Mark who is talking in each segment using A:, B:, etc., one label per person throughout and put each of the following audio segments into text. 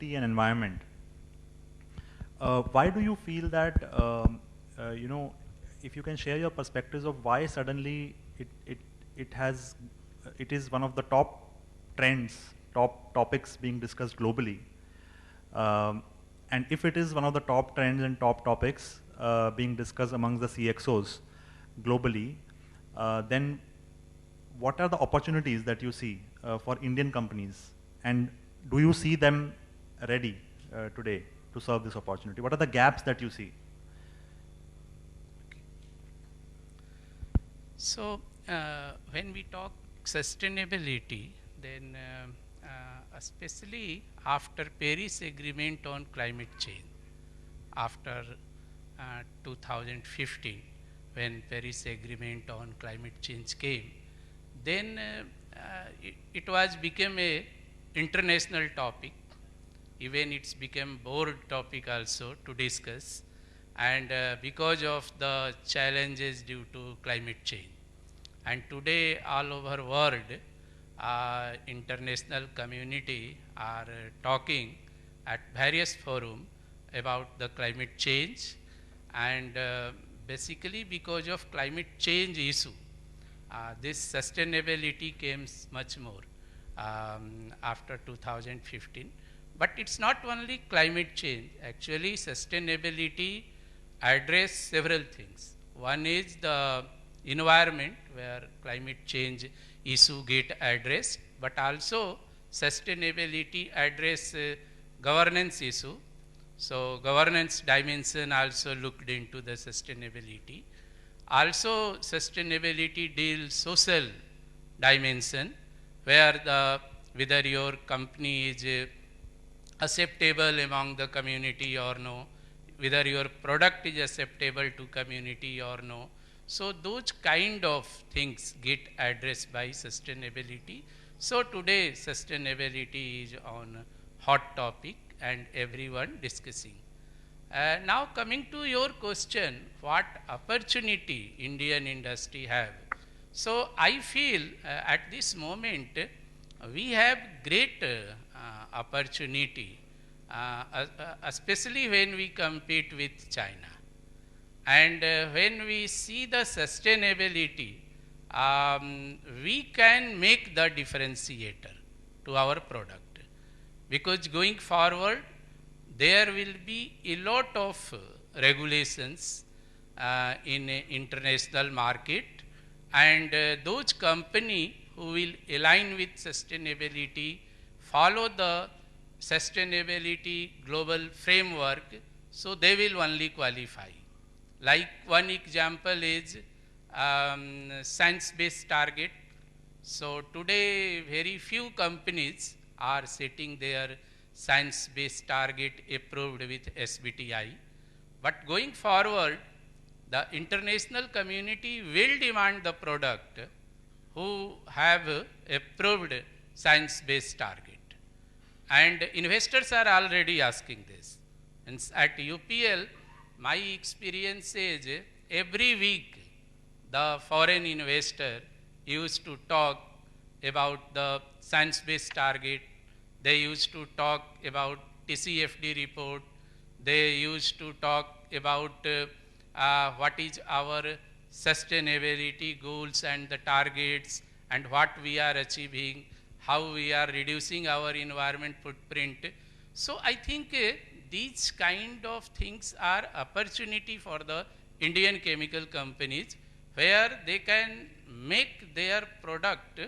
A: sustainability and environment, why do you feel that, you know, if you can share your perspectives of why suddenly it is one of the top trends, top topics being discussed globally? And if it is one of the top trends and top topics being discussed amongst the CXOs globally, then what are the opportunities that you see for Indian companies? And do you see them ready today to serve this opportunity? What are the gaps that you see?
B: So, when we talk sustainability, then especially after Paris Agreement on climate change, after 2015, when Paris Agreement on climate change came, then it was become a international topic. Even it's become board topic also to discuss, and because of the challenges due to climate change. And today all over world, international community are talking at various forum about the climate change, and basically because of climate change issue, this sustainability came much more after 2015. But it's not only climate change. Actually, sustainability address several things. One is the environment, where climate change issue get addressed, but also sustainability address governance issue. So governance dimension also looked into the sustainability. Also sustainability deals social dimension, where the whether your company is acceptable among the community or no, whether your product is acceptable to community or no. So those kind of things get addressed by sustainability. So today sustainability is on hot topic and everyone discussing. Now coming to your question, what opportunity Indian industry have? So I feel at this moment we have great opportunity, especially when we compete with China. And when we see the sustainability, we can make the differentiator to our product. Because going forward, there will be a lot of regulations in international market, and those company who will align with sustainability, follow the sustainability global framework, so they will only qualify. Like one example is science-based target. So today very few companies are setting their science-based target approved with SBTi. But going forward, the international community will demand the product who have approved science-based target. And investors are already asking this. And at UPL, my experience is every week the foreign investor used to talk about the science-based target. They used to talk about TCFD report. They used to talk about what is our sustainability goals and the targets, and what we are achieving, how we are reducing our environment footprint. So I think these kind of things are opportunity for the Indian chemical companies, where they can make their product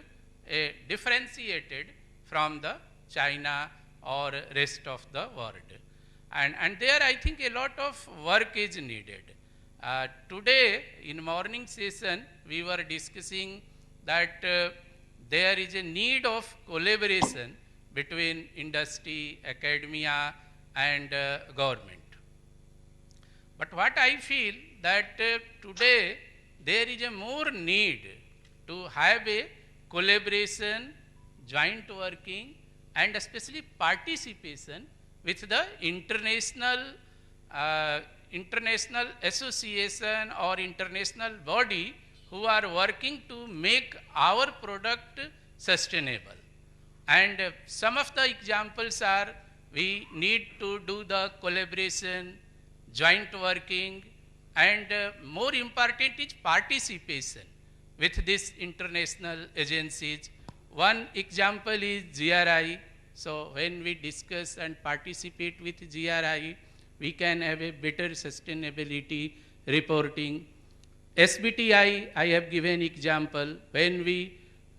B: differentiated from the China or rest of the world. And there I think a lot of work is needed. Today in morning session we were discussing that there is a need of collaboration between industry, academia and government. But what I feel that today there is a more need to have a collaboration, joint working and especially participation with the international association or international body who are working to make our product sustainable. And some of the examples are we need to do the collaboration, joint working, and more important is participation with these international agencies. One example is GRI. So when we discuss and participate with GRI, we can have a better sustainability reporting. SBTI, I have given example. When we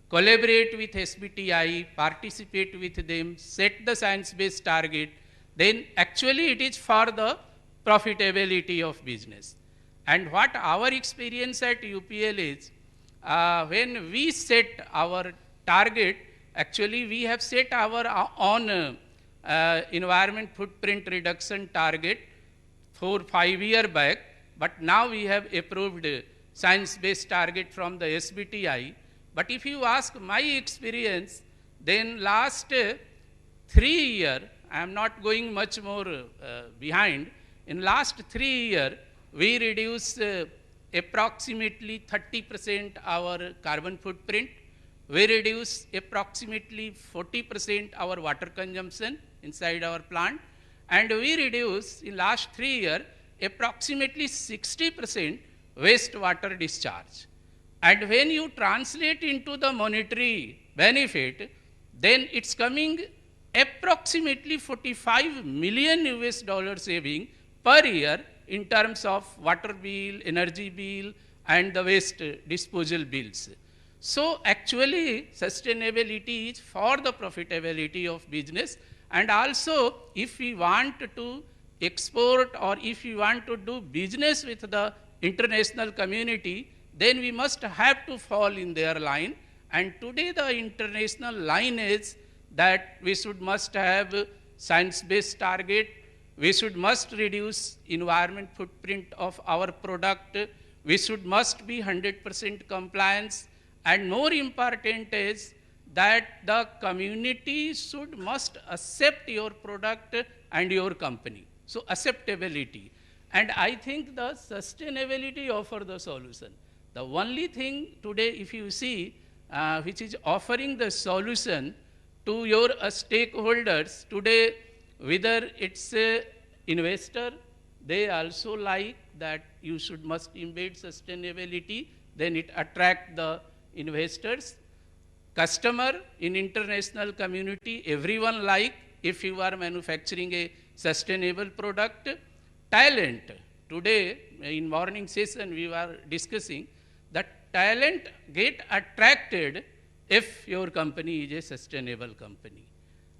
B: collaborate with SBTI, participate with them, set the science-based target, then actually it is for the profitability of business. And what our experience at UPL is, when we set our target, actually we have set our own environment footprint reduction target 4-5 years back, but now we have approved science-based target from the SBTI. But if you ask my experience, then last 3 years, I am not going much more behind. In last 3 years, we reduce approximately 30% our carbon footprint. We reduce approximately 40% our water consumption inside our plant. And we reduce in last 3 years approximately 60% wastewater discharge. And when you translate into the monetary benefit, then it's coming approximately 45 million US dollar saving per year in terms of water bill, energy bill, and the waste disposal bills. So actually, sustainability is for the profitability of business, and also if we want to export or if we want to do business with the international community, then we must have to fall in their line. And today the international line is that we must have science-based target, we must reduce environment footprint of our product, we must be 100% compliance, and more important is that the community must accept your product and your company. So acceptability. And I think the sustainability offers the solution. The only thing today, if you see, which is offering the solution to your stakeholders today, whether it's a investor, they also like that you must embed sustainability, then it attract the investors. Customer in international community, everyone like if you are manufacturing a sustainable product. Talent, today in morning session we were discussing that talent get attracted if your company is a sustainable company.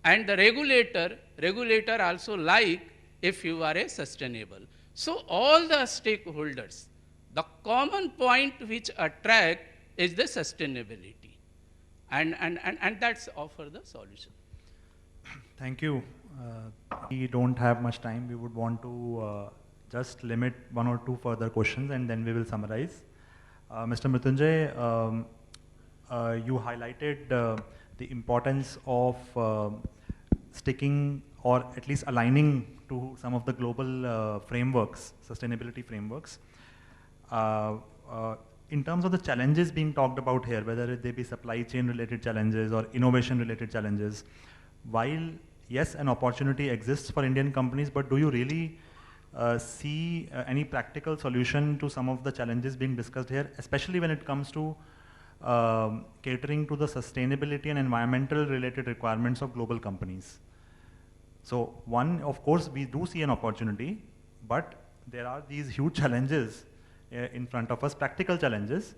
B: And the regulator also like if you are a sustainable. So all the stakeholders, the common point which attract is the sustainability. And that's offer the solution.
A: Thank you. We don't have much time. We would want to just limit 1 or 2 further questions and then we will summarize. Mr. Mritunjay, you highlighted the importance of sticking or at least aligning to some of the global frameworks, sustainability frameworks. In terms of the challenges being talked about here, whether they be supply chain related challenges or innovation related challenges, while yes, an opportunity exists for Indian companies, but do you really see any practical solution to some of the challenges being discussed here, especially when it comes to catering to the sustainability and environmental related requirements of global companies? So one, of course, we do see an opportunity, but there are these huge challenges in front of us, practical challenges.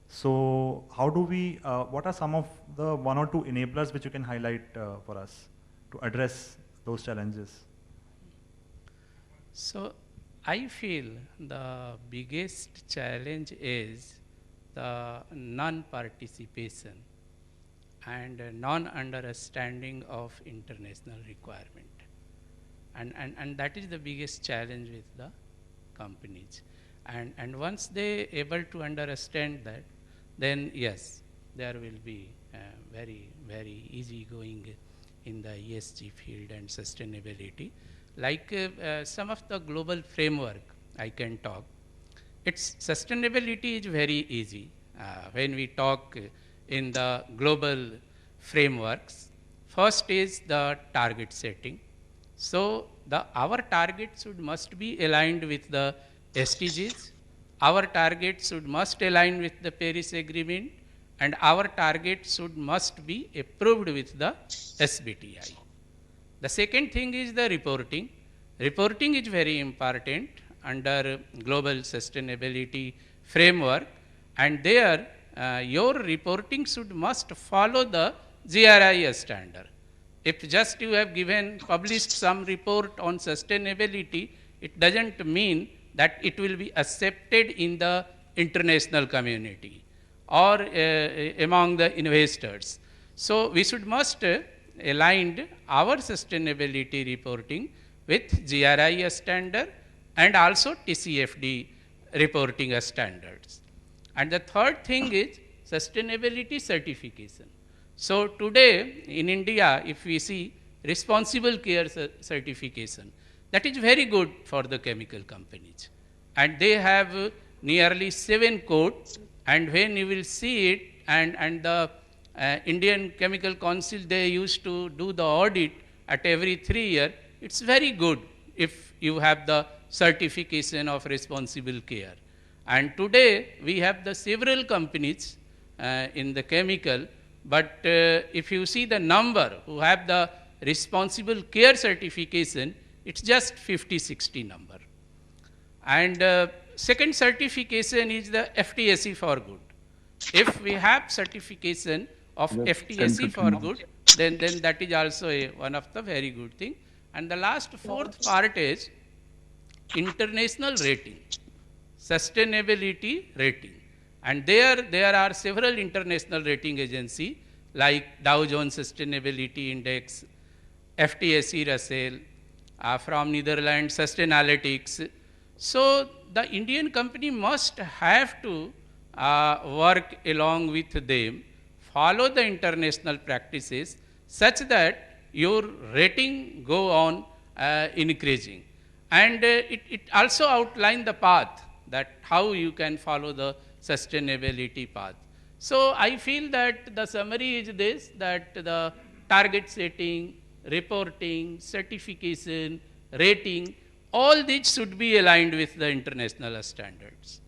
A: So how do we, what are some of the 1 or 2 enablers which you can highlight for us to address those challenges?
B: So I feel the biggest challenge is the non-participation and non-understanding of international requirement. And that is the biggest challenge with the companies. And once they able to understand that, then yes, there will be very, very easy going in the ESG field and sustainability. Like some of the global framework I can talk, its sustainability is very easy. When we talk in the global frameworks, first is the target setting. So our target must be aligned with the SDGs. Our target must align with the Paris Agreement, and our target must be approved with the SBTI. The second thing is the reporting. Reporting is very important under global sustainability framework, and there your reporting must follow the GRI standard. If just you have published some report on sustainability, it doesn't mean that it will be accepted in the international community or among the investors. So we must align our sustainability reporting with GRI standard and also TCFD reporting standards. And the third thing is sustainability certification. So today in India, if we see responsible care certification, that is very good for the chemical companies. And they have nearly 7 codes, and when you will see it, and the Indian Chemical Council, they used to do the audit at every 3 years. It's very good if you have the certification of responsible care. And today we have the several companies in the chemical, but if you see the number who have the responsible care certification, it's just 50-60 number. And second certification is the FTSE for good. If we have certification of FTSE for good, then that is also one of the very good thing. And the last fourth part is international rating, sustainability rating. And there are several international rating agencies like Dow Jones Sustainability Index, FTSE Russell, from Netherlands, Sustainalytics. So the Indian company must have to work along with them, follow the international practices such that your rating go on increasing. And it also outlines the path that how you can follow the sustainability path. So I feel that the summary is this, that the target setting, reporting, certification, rating, all these should be aligned with the international standards.